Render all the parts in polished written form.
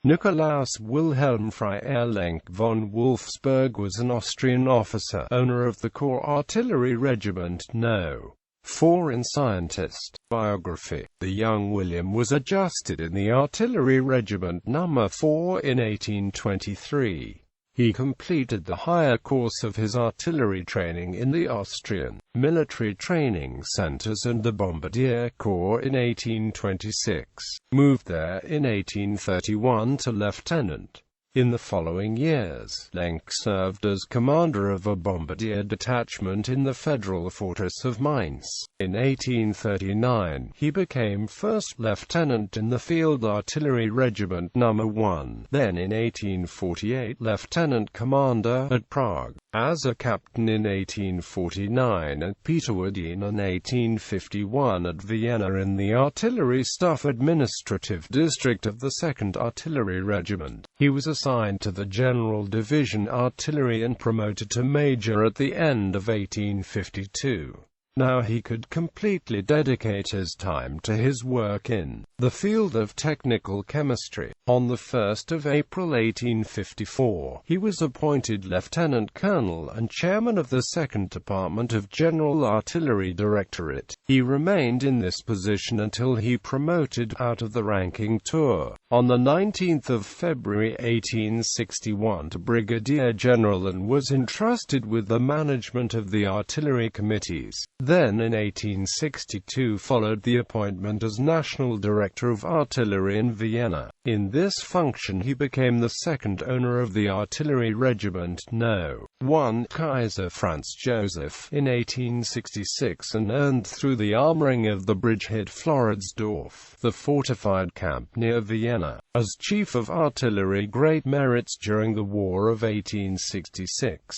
Nikolaus Wilhelm Freiherr Lenk von Wolfsberg was an Austrian officer, owner of the Corps Artillery Regiment No.4 in scientist. Biography. The young William was adjusted in the Artillery Regiment No.4 in 1823. He completed the higher course of his artillery training in the Austrian military training centers and the Bombardier Corps in 1826, moved there in 1831 to lieutenant. In the following years, Lenk served as commander of a bombardier detachment in the federal fortress of Mainz. In 1839, he became first lieutenant in the Field Artillery Regiment No. 1, then in 1848 lieutenant commander at Prague, as a captain in 1849 at Peterwardein and 1851 at Vienna in the Artillery Staff Administrative District of the 2nd Artillery Regiment. He was assigned to the General Division Artillery and promoted to Major at the end of 1852. Now he could completely dedicate his time to his work in the field of technical chemistry. On the 1st of April 1854, he was appointed Lieutenant Colonel and Chairman of the 2nd Department of General Artillery Directorate. He remained in this position until he promoted out of the ranking tour on the 19th of February 1861 to Brigadier General and was entrusted with the management of the artillery committees. Then in 1862 followed the appointment as National Director of Artillery in Vienna. In this function he became the second owner of the Artillery Regiment No.1 Kaiser Franz Joseph in 1866 and earned through the armoring of the bridgehead Floridsdorf, the fortified camp near Vienna, as Chief of Artillery great merits during the War of 1866.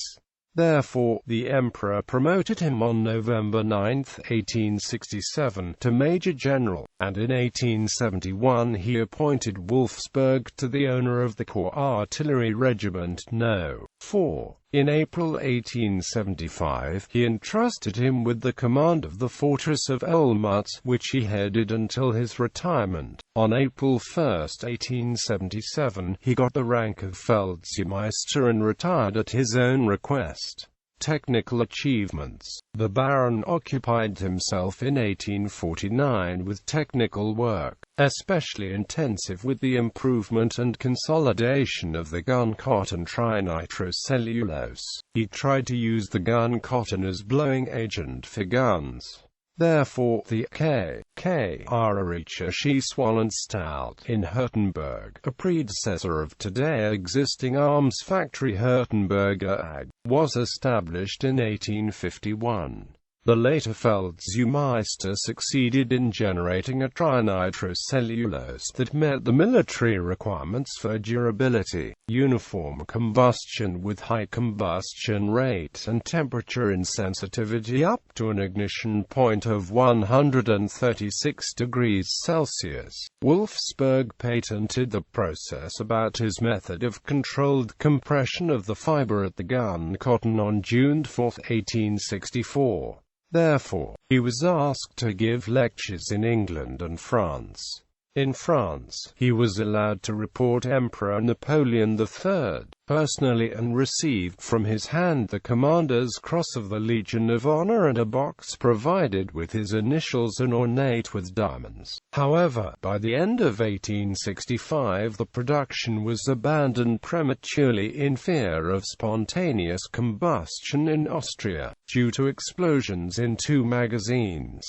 Therefore, the Emperor promoted him on November 9, 1867, to Major General, and in 1871 he appointed Wolfsberg to the owner of the Corps Artillery Regiment No.4. In April 1875, he entrusted him with the command of the fortress of Olmütz, which he headed until his retirement. On April 1, 1877, he got the rank of Feldseemeister and retired at his own request. Technical achievements. The Baron occupied himself in 1849 with technical work, especially intensive with the improvement and consolidation of the gun cotton trinitrocellulose. He tried to use the gun cotton as blowing agent for guns. Therefore, the K.K. Ararecha Schießwallenstalt in Hürtenberg, a predecessor of today existing arms factory Hürtenberger AG, was established in 1851. The later Feldseemeister succeeded in generating a trinitrocellulose that met the military requirements for durability, uniform combustion with high combustion rate and temperature insensitivity up to an ignition point of 136 degrees Celsius. Wolfsberg patented the process about his method of controlled compression of the fiber at the gun cotton on June 4, 1864. Therefore, he was asked to give lectures in England and France. In France, he was allowed to report Emperor Napoleon III personally and received from his hand the Commander's Cross of the Legion of Honor and a box provided with his initials and ornate with diamonds. However, by the end of 1865 the production was abandoned prematurely in fear of spontaneous combustion in Austria, due to explosions in 2 magazines.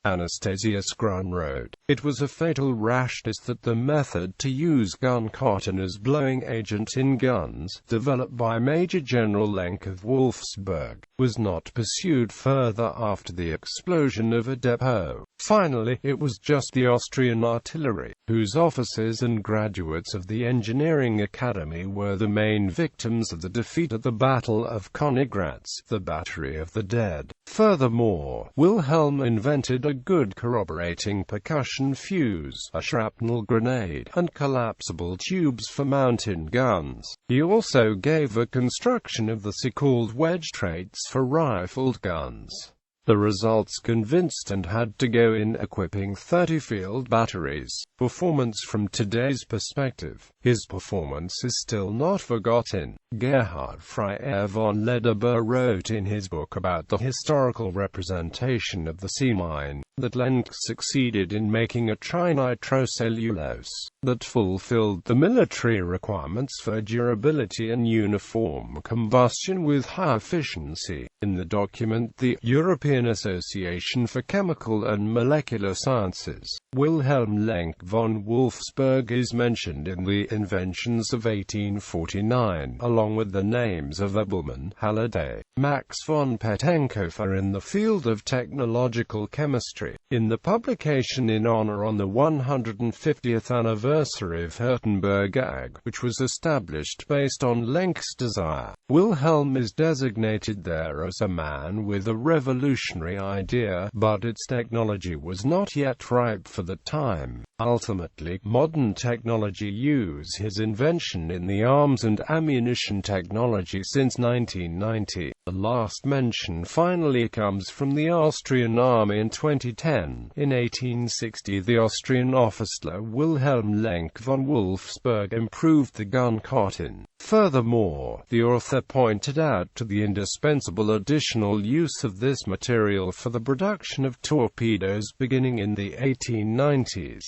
Anastasius Grun wrote, "It was a fatal rashness that the method to use gun cotton as blowing agent in guns, developed by Major General Lenk of Wolfsberg, was not pursued further after the explosion of a depot." Finally, it was just the Austrian artillery, whose officers and graduates of the Engineering Academy were the main victims of the defeat at the Battle of Königgrätz, the Battery of the Dead. Furthermore, Wilhelm invented a good corroborating percussion fuse, a shrapnel grenade, and collapsible tubes for mountain guns. He also gave a construction of the so-called wedge traits for rifled guns. The results convinced and had to go in equipping 30 field batteries. Performance from today's perspective. His performance is still not forgotten. Gerhard Freiherr von Lederber wrote in his book about the historical representation of the sea mine, that Lenk succeeded in making a trinitrocellulose that fulfilled the military requirements for durability and uniform combustion with high efficiency. In the document The European Association for Chemical and Molecular Sciences, Wilhelm Lenk von Wolfsberg is mentioned in the Inventions of 1849, along with the names of Abelman, Halliday, Max von Pettenkofer in the field of technological chemistry. In the publication in honor on the 150th anniversary of Hürtenberg AG, which was established based on Lenk's desire, Wilhelm is designated there as a man with a revolutionary idea, but its technology was not yet ripe for the time. Ultimately, modern technology used his invention in the arms and ammunition technology since 1990. The last mention finally comes from the Austrian army in 2010. In 1860, the Austrian officer Wilhelm Lenk von Wolfsberg improved the gun cotton. Furthermore, the author pointed out to the indispensable additional use of this material for the production of torpedoes beginning in the 1890s.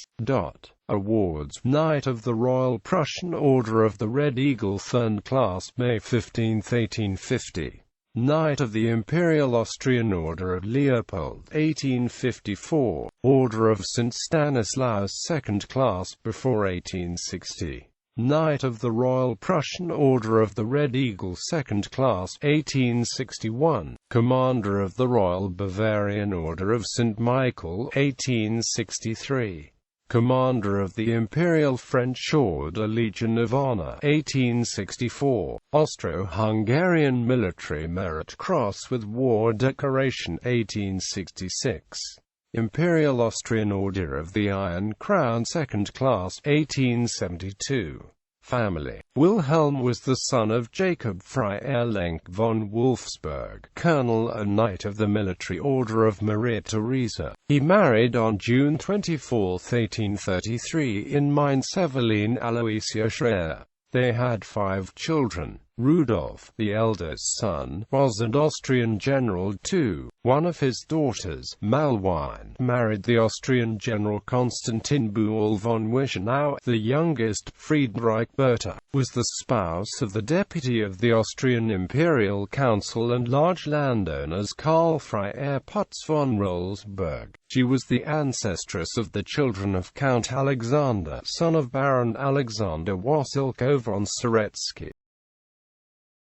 Awards. Knight of the Royal Prussian Order of the Red Eagle, 3rd class, May 15, 1850. Knight of the Imperial Austrian Order of Leopold, 1854. Order of St. Stanislaus, 2nd class, before 1860. Knight of the Royal Prussian Order of the Red Eagle, 2nd class, 1861. Commander of the Royal Bavarian Order of St. Michael, 1863. Commander of the Imperial French Order Legion of Honor, 1864. Austro-Hungarian Military Merit Cross with War Decoration, 1866. Imperial Austrian Order of the Iron Crown, 2nd class, 1872. Family. Wilhelm was the son of Jacob Freiherr Lenk von Wolfsberg, colonel and knight of the Military Order of Maria Theresa. He married on June 24, 1833 in Mainz Eveline Aloysia Schreer. They had 5 children. Rudolf, the eldest son, was an Austrian general too. One of his daughters, Malwine, married the Austrian general Konstantin Buhl von Wischenau. The youngest, Friedrich Bertha, was the spouse of the deputy of the Austrian Imperial Council and large landowners Karl Freiherr Putz von Rolsberg. She was the ancestress of the children of Count Alexander, son of Baron Alexander Wasilko von Soretsky.